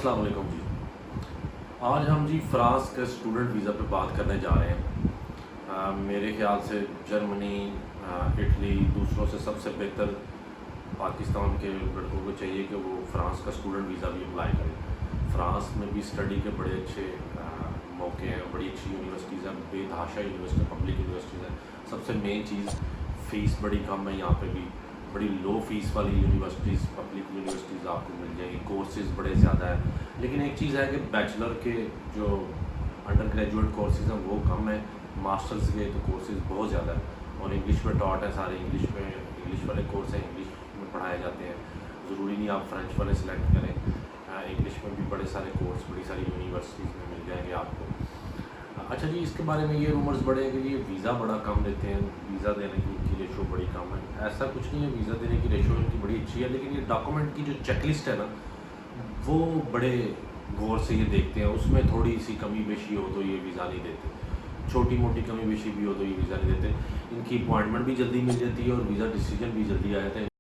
अस्सलाम वालेकुम जी। आज हम जी फ़्रांस के स्टूडेंट वीज़ा पे बात करने जा रहे हैं। मेरे ख़्याल से जर्मनी, इटली दूसरों से सबसे बेहतर पाकिस्तान के लड़कों को चाहिए कि वो फ़्रांस का स्टूडेंट वीज़ा भी अप्लाई करें। फ़्रांस में भी स्टडी के बड़े अच्छे मौके हैं, बड़ी अच्छी यूनिवर्सिटीज़ हैं, बेतहाशा यूनिवर्सिटी, पब्लिक यूनिवर्सिटीज़ हैं। सबसे मेन चीज़ फ़ीस बड़ी कम है यहाँ पे भी, बड़ी लो फीस वाली यूनिवर्सिटीज़, पब्लिक यूनिवर्सिटीज़ आपको मिल जाएगी। कोर्सेज़ बड़े ज़्यादा हैं, लेकिन एक चीज़ है कि बैचलर के जो अंडर ग्रेजुएट कोर्सेज़ हैं वो कम है, मास्टर्स के तो कोर्सेज़ बहुत ज़्यादा है और इंग्लिश में टॉट है सारे। इंग्लिश वाले कोर्स हैं, इंग्लिश में पढ़ाए जाते हैं। ज़रूरी नहीं आप फ्रेंच वाले सेलेक्ट करें, इंग्लिश में भी बड़े सारे कोर्स बड़ी सारी यूनिवर्सिटीज़ में मिल जाएंगे आपको। अच्छा जी, इसके बारे में ये रूमर्स बड़े हैं कि ये वीज़ा बड़ा कम देते हैं, वीज़ा देने की रेशो बड़ी कम है। ऐसा कुछ नहीं है, वीज़ा देने की रेशो इनकी बड़ी अच्छी है, लेकिन ये डॉक्यूमेंट की जो चेकलिस्ट है ना, वो बड़े गौर से ये देखते हैं। उसमें थोड़ी सी कमी बेशी हो तो ये वीज़ा नहीं देते, छोटी मोटी कमी बेशी भी हो तो ये वीज़ा नहीं देते। इनकी अपॉइंटमेंट भी जल्दी मिल जाती है और वीज़ा डिसीजन भी जल्दी आ जाता है।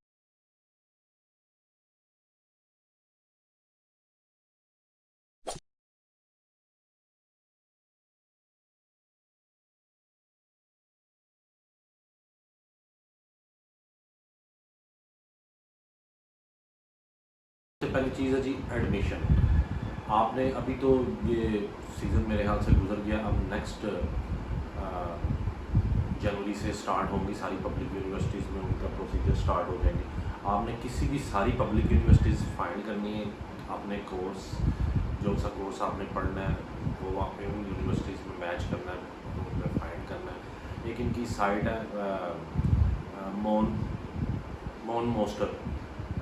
सबसे पहली चीज़ है जी एडमिशन। आपने अभी तो ये सीज़न मेरे ख्याल से गुजर गया, अब नेक्स्ट जनवरी से स्टार्ट होंगी सारी पब्लिक यूनिवर्सिटीज़ में, उनका प्रोसीजर स्टार्ट हो जाएंगे। आपने किसी भी सारी पब्लिक यूनिवर्सिटीज़ फाइंड करनी है, अपने कोर्स जो सा कोर्स आपने पढ़ना है वो आपने उन यूनिवर्सिटीज़ में मैच करना है, उनमें फाइंड करना है। एक इनकी साइट है मोन मोन मोस्टर,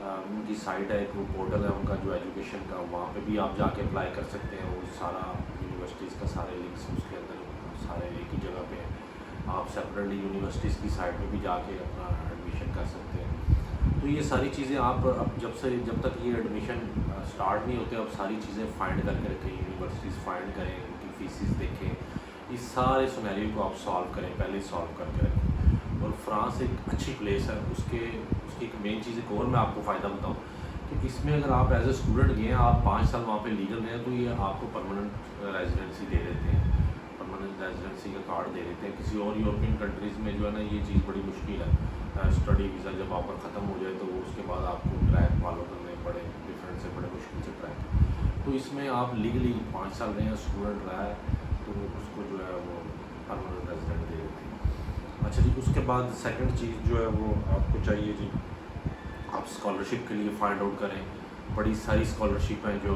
उनकी साइट है, एक वो पोर्टल है उनका जो एजुकेशन का, वहाँ पे भी आप जाके अप्लाई कर सकते हैं। वो सारा यूनिवर्सिटीज़ का सारे लिंक्स उसके अंदर सारे एक ही जगह पे हैं। आप सेपरेटली यूनिवर्सिटीज़ की साइट पे भी जाके अपना एडमिशन कर सकते हैं। तो ये सारी चीज़ें आप अब जब तक ये एडमिशन स्टार्ट नहीं होते, अब सारी चीज़ें फाइंड करके रखें, यूनिवर्सिटीज़ फाइंड करें, उनकी फ़ीसिस देखें, इस सारे सिनेरियो को आप सॉल्व करें, पहले सॉल्व करके रखें। और फ्रांस एक अच्छी प्लेस है, उसकी एक मेन चीज़ एक और मैं आपको फ़ायदा बताऊँ कि इसमें अगर आप एज ए स्टूडेंट गए हैं, आप 5 साल वहाँ पे लीगल रहे हैं, तो ये आपको परमानेंट रेजिडेंसी दे देते हैं, परमानेंट रेजिडेंसी का कार्ड दे देते हैं। किसी और यूरोपियन कंट्रीज़ में जो है ना, ये चीज़ बड़ी मुश्किल है। स्टडी वीज़ा जब आपका ख़त्म हो जाए तो उसके बाद आपको ट्रैक फॉलो करने बड़े डिफरेंट से, बड़े मुश्किल से ट्रैक। तो इसमें आप लीगली 5 साल रहे हैं, स्टूडेंट रहा है, तो उसको जो है वो परमानेंट रेजिडेंट दे देते हैं। अच्छा जी, उसके बाद सेकंड चीज़ जो है वो आपको चाहिए जी, आप स्कॉलरशिप के लिए फ़ाइंड आउट करें। बड़ी सारी स्कॉलरशिप हैं जो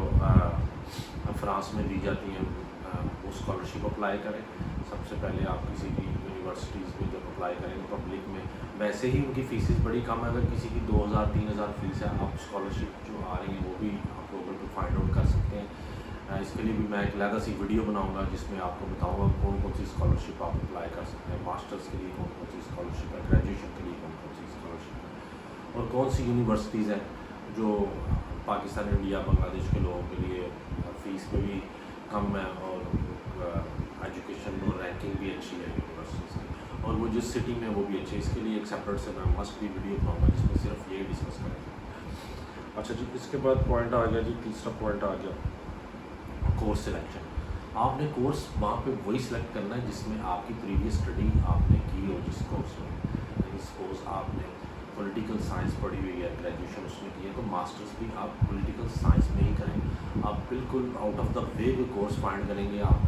फ्रांस में दी जाती हैं, वो स्कॉलरशिप अप्लाई करें। सबसे पहले आप किसी भी यूनिवर्सिटीज़ में जब अप्लाई करें तो पब्लिक में, वैसे ही उनकी फ़ीसेस बड़ी कम है। अगर किसी की 2000-3000 फ़ीस है, आप स्कॉलरशिप जो आ रही हैं वो भी आप गूगल पर फाइंड आउट कर सकते हैं। इसके लिए भी मैं एक अलग सी वीडियो बनाऊंगा जिसमें आपको बताऊंगा कौन कौन सी स्कॉलरशिप आप अप्लाई कर सकते हैं, मास्टर्स के लिए कौन कौन सी स्कॉलरशिप है, ग्रेजुएशन के लिए कौन कौन सी स्कॉलरशिप है, और कौन सी यूनिवर्सिटीज़ हैं जो पाकिस्तान, इंडिया, बांग्लादेश के लोगों के लिए फ़ीस में भी कम है और एजुकेशन और रैंकिंग भी अच्छी है यूनिवर्सिटीज़ की, और वो जिस सिटी में वो भी अच्छी है। इसके लिए एक सेपरेट से मैं मस्ट भी वीडियो बनाऊंगा जिसमें सिर्फ ये डिस्कस करेंगे। अच्छा जी, इसके बाद पॉइंट आ गया जी, तीसरा पॉइंट आ गया कोर्स सिलेक्शन। आपने कोर्स वहाँ पे वही सिलेक्ट करना है जिसमें आपकी प्रीवियस स्टडी आपने की हो, जिस कोर्स में। सपोज आपने पॉलिटिकल साइंस पढ़ी हुई है, ग्रेजुएशन उसमें की है, तो मास्टर्स भी आप पॉलिटिकल साइंस में ही करें। आप बिल्कुल आउट ऑफ द वे कोई कोर्स फाइंड करेंगे, आप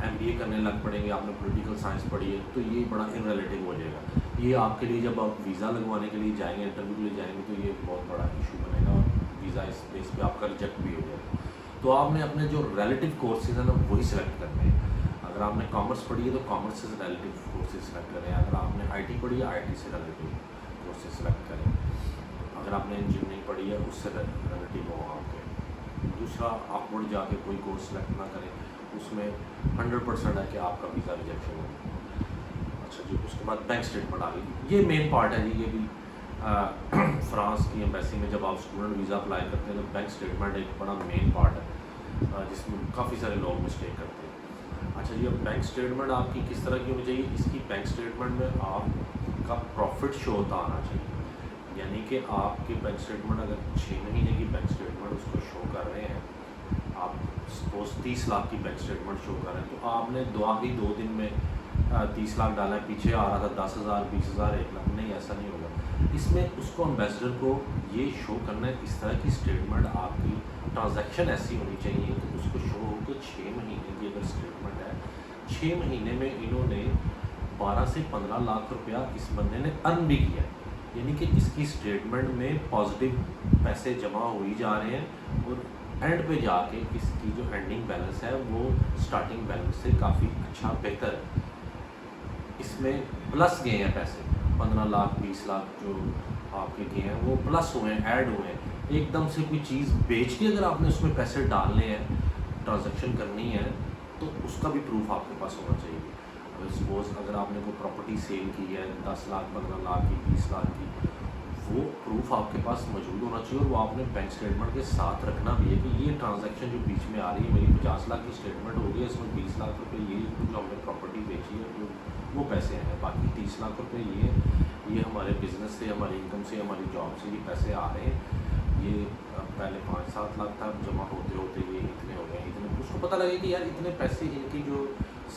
MBA करने लग पड़ेंगे, आपने पॉलिटिकल साइंस पढ़ी है, तो ये बड़ा इनरिलेटिव हो जाएगा। ये आपके लिए जब आप वीज़ा लगवाने के लिए जाएंगे, इंटरव्यू के लिए जाएंगे, तो ये बहुत बड़ा इशू बनेगा और वीज़ा इस बेस पे आपका रिजेक्ट भी हो जाएगा। तो आपने अपने जो रिलेटिव कोर्सेज हैं ना वही सिलेक्ट करने हैं। अगर आपने कॉमर्स पढ़ी है तो कॉमर्स से रिलेटिव कोर्सेज सिलेक्ट करें। अगर आपने IT पढ़ी है, IT से रिलेटिव कोर्सेज सिलेक्ट करें। अगर आपने इंजीनियरिंग पढ़ी है उससे रिलेटिव हो आपके। दूसरा, अपवर्ड जाके कोई कोर्स सिलेक्ट ना करें, उसमें 100% है कि आपका वीज़ा रिजेक्शन होगा। अच्छा जी, उसके बाद बैंक स्टेटमेंट आ गई। ये मेन पार्ट है जी, ये भी फ्रांस की एम्बेसी में जब आप स्टूडेंट वीज़ा अप्लाई करते हैं तो बैंक स्टेटमेंट एक बड़ा मेन पार्ट है, जिसमें काफ़ी सारे लोग मिस्टेक करते हैं। अच्छा जी, अब बैंक स्टेटमेंट आपकी किस तरह की होनी चाहिए? इसकी बैंक स्टेटमेंट में आपका प्रॉफिट शो होता आना चाहिए, यानी कि आपके बैंक स्टेटमेंट अगर 6 महीने की बैंक स्टेटमेंट उसको शो कर रहे हैं, आप सपोज 30 लाख की बैंक स्टेटमेंट शो कर रहे हैं, तो आपने आखिरी 2 दिन में 30 लाख डाला है, पीछे आ रहा था 10,000, 20,000, 1 लाख, नहीं ऐसा नहीं होगा। इसमें उसको एम्बेसडर को ये शो करना है, इस तरह की स्टेटमेंट आपकी ट्रांजैक्शन ऐसी होनी चाहिए कि उसको शो हो कि 6 महीने की अगर स्टेटमेंट है, 6 महीने में इन्होंने 12 से 15 लाख रुपया इस बंदे ने अर्न भी किया है, यानी कि इसकी स्टेटमेंट में पॉजिटिव पैसे जमा हो ही जा रहे हैं और एंड पे जाके इसकी जो एंडिंग बैलेंस है वो स्टार्टिंग बैलेंस से काफ़ी अच्छा बेहतर है। इसमें प्लस गए हैं पैसे, 15 लाख 20 लाख जो आपके गए हैं वो प्लस हुए हैं, ऐड हुए हैं। एकदम से कोई चीज़ बेच के अगर आपने उसमें पैसे डालने हैं, ट्रांजैक्शन करनी है, तो उसका भी प्रूफ आपके पास होना चाहिए। अगर सपोज अगर आपने कोई प्रॉपर्टी सेल की है 10 लाख 15 लाख की 20 लाख की, वो प्रूफ आपके पास मौजूद होना चाहिए और वो आपने बैंक स्टेटमेंट के साथ रखना भी है कि ये ट्रांजैक्शन जो बीच में आ रही है, मेरी 50 लाख की स्टेटमेंट हो गई है, इसमें 20 लाख रुपए ये जो हमने प्रॉपर्टी बेची है वो पैसे हैं, बाकी 30 लाख रुपए ये हमारे बिज़नेस से, हमारी इनकम से, हमारी जॉब से ये पैसे आ रहे हैं। ये पहले 5-7 लाख था, जमा होते होते ये इतने हो गए, इतने, उसको पता लगे कि यार इतने पैसे इनकी जो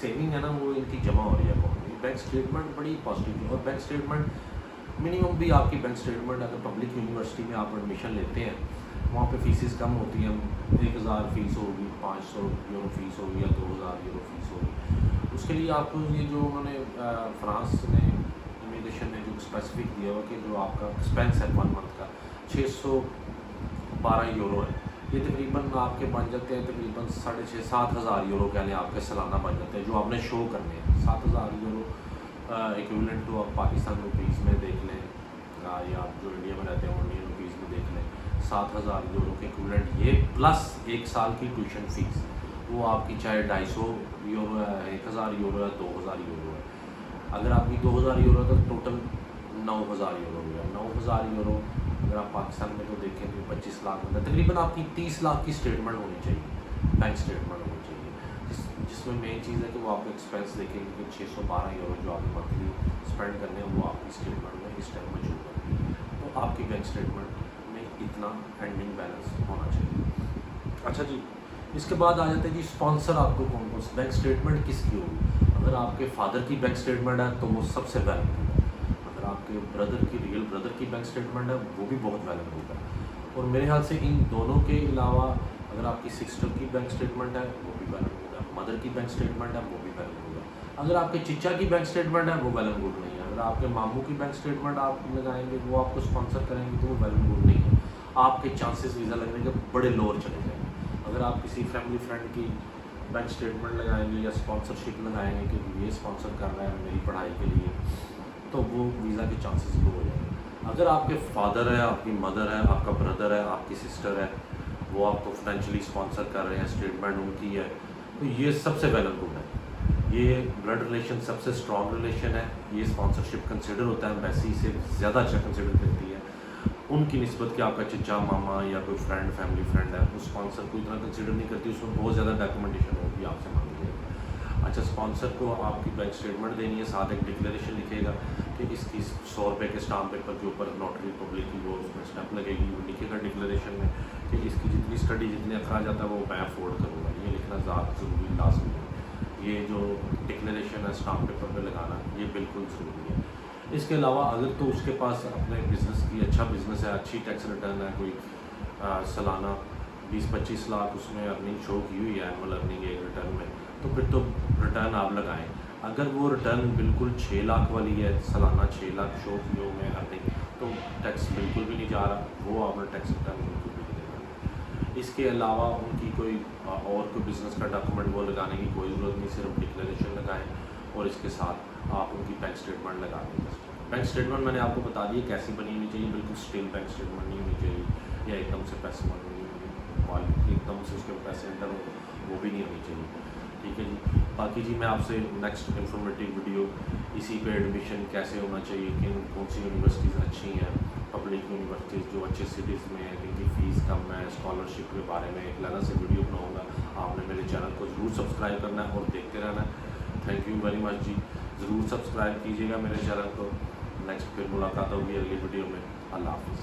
सेविंग है ना वो इनकी जमा हो रही है अकाउंट में। बैंक स्टेटमेंट बड़ी पॉजिटिव है। और बैंक स्टेटमेंट मिनिमम भी आपकी बैंक स्टेटमेंट अगर पब्लिक यूनिवर्सिटी में आप एडमिशन लेते हैं, वहाँ पे फीसेस कम होती हैं, 1,000 फ़ीस होगी, 500 यूरो फ़ीस होगी या 2,000 यूरो फ़ीस होगी। उसके लिए आपको ये जो उन्होंने फ्रांस ने इमिग्रेशन ने जो स्पेसिफिक दिया हुआ कि जो आपका एक्सपेंस है 1 मंथ का 612 यूरो है, ये तकरीबन आपके बन जाते हैं तकरीबन 6,500-7 हज़ार यूरो कह लें आपके सालाना बन जाते हैं, जो आपने शो करने हैं। 7,000 यूरो इक्विवेलेंट टू आप पाकिस्तान रुपीज़ में देख लें या आप जो इंडिया में रहते हैं इंडियन रुपीज़ में देख लें, 7,000 यूरो के इक्विवेलेंट ये प्लस 1 साल की ट्यूशन फ़ीस, वो आपकी चाहे 250 यूरो है, 1,000 यूरो है, 2,000 यूरो है। अगर आपकी 2,000 यूरो तो टोटल 9,000 यूरो हो गया। 9,000 यूरो अगर आप पाकिस्तान में तो देखें तो 25 लाख में तकरीबन आपकी 30 लाख की स्टेटमेंट होनी चाहिए, बैंक स्टेटमेंट होनी चाहिए, जिसमें मेन चीज़ है कि वो आपको एक्सपेंस देखेंगे कि 612 यूरो जो आप मंथली स्पेंड करने हैं वो आपकी स्टेटमेंट में इस टाइम मौजूद है, तो आपकी बैंक स्टेटमेंट में इतना एंडिंग बैलेंस होना चाहिए। अच्छा जी, इसके बाद आ जाते हैं जी स्पॉन्सर आपको कौन कौन सी बैंक स्टेटमेंट किसकी होगी। अगर आपके फादर की बैंक स्टेटमेंट है तो वो सबसे वैलिड है, अगर आपके ब्रदर की रियल ब्रदर की बैंक स्टेटमेंट है वो भी बहुत वैलिड होगा। और मेरे ख्याल से इन दोनों के अलावा अगर आपकी सिस्टर की बैंक स्टेटमेंट है वो भी वैलिड होगा, मदर की बैंक स्टेटमेंट है वो भी वैलिड होगा। अगर आपके चिचा की बैंक स्टेटमेंट है वो वैलिड गुड नहीं है। अगर आपके मामू की बैंक स्टेटमेंट आप लगाएंगे, वो आपको स्पॉन्सर करेंगे तो वो वैलिड गुड नहीं है, आपके चांसेस वीज़ा लगने के बड़े लोअर चले जाएंगे। अगर आप किसी फैमिली फ्रेंड की बैंक स्टेटमेंट लगाएंगे या स्पॉन्सरशिप लगाएंगे कि ये स्पॉन्सर कर रहा है मेरी पढ़ाई के लिए, तो वो वीज़ा के चांसेस लो हो जाएंगे। अगर आपके फादर है, आपकी मदर है, आपका ब्रदर है, आपकी सिस्टर है, वो आपको फाइनेंशियली स्पॉन्सर कर रहे हैं, स्टेटमेंट उनकी है, तो ये सबसे वैलिड है। ये ब्लड रिलेशन सबसे स्ट्रॉन्ग रिलेशन है, ये स्पॉन्सरशिप कंसिडर होता है, एम्बेसी से ज़्यादा अच्छा कंसिडर करती है उनकी निस्बत कि आपका चचा मामा या कोई फ्रेंड फैमिली फ्रेंड है, उस स्पॉन्सर को इतना कंसिडर नहीं करती, उसमें बहुत ज़्यादा डॉक्यूमेंटेशन होगी आपसे मांगी जाएगी। अच्छा, स्पॉन्सर को आपकी बैंक स्टेटमेंट देनी है, साथ एक डिक्लेरेशन लिखेगा कि इसकी 100 रुपये के स्टाम्प पेपर के ऊपर नोटरी पब्लिक की वो उसमें स्टैंप लगेगी, वो लिखेगा डिक्लेरेशन में कि इसकी जितनी स्टडी जितने अखराज आता है वो मैं अफोर्ड करूँगा। ये लिखना ज़्यादा ज़रूरी लाजमी है, ये जो डिक्लेरेशन है स्टाम्प पेपर पे लगाना ये बिल्कुल ज़रूरी है। इसके अलावा अगर तो उसके पास अपने बिज़नेस की अच्छा बिज़नेस है, अच्छी टैक्स रिटर्न है, कोई सालाना 20-25 लाख उसमें अर्निंग शो की हुई है, एनुअल अर्निंग एक रिटर्न में, तो फिर तो रिटर्न आप लगाएं। अगर वो रिटर्न बिल्कुल 6 लाख वाली है, सालाना 6 लाख शो की हो में अर्निंग, तो टैक्स बिल्कुल भी नहीं जा रहा, वो आपने टैक्स रिटर्न बिल्कुल भी नहीं देना। इसके अलावा उनकी कोई और कोई बिज़नेस का डॉक्यूमेंट वो लगाने की कोई ज़रूरत नहीं, सिर्फ डिक्लेरेशन लगाएं और इसके साथ आप उनकी बैंक स्टेटमेंट लगा दें। बैंक स्टेटमेंट मैंने आपको बता दी कैसी बनी होनी चाहिए, बिल्कुल स्टिल बैंक स्टेटमेंट नहीं होनी चाहिए या एकदम से पैसे नहीं होनी, एकदम से उसके पैसे अंदर हो वो भी नहीं होनी चाहिए। ठीक है जी। बाकी जी मैं आपसे नेक्स्ट इन्फॉर्मेटिव वीडियो इसी पे एडमिशन कैसे होना चाहिए, किन कौन सी यूनिवर्सिटीज़ अच्छी हैं, पब्लिक यूनिवर्सिटीज़ जो अच्छे सिटीज़ में हैं जिनकी फ़ीस कम है, स्कॉलरशिप के बारे में एक अलग से वीडियो बनाऊँगा। आपने मेरे चैनल को ज़रूर सब्सक्राइब करना है और देखते रहना है। थैंक यू वेरी मच जी, ज़रूर सब्सक्राइब कीजिएगा मेरे चैनल को। नेक्स्ट फिर मुलाकात होगी अगली वीडियो में। अल्लाह हाफ़िज़।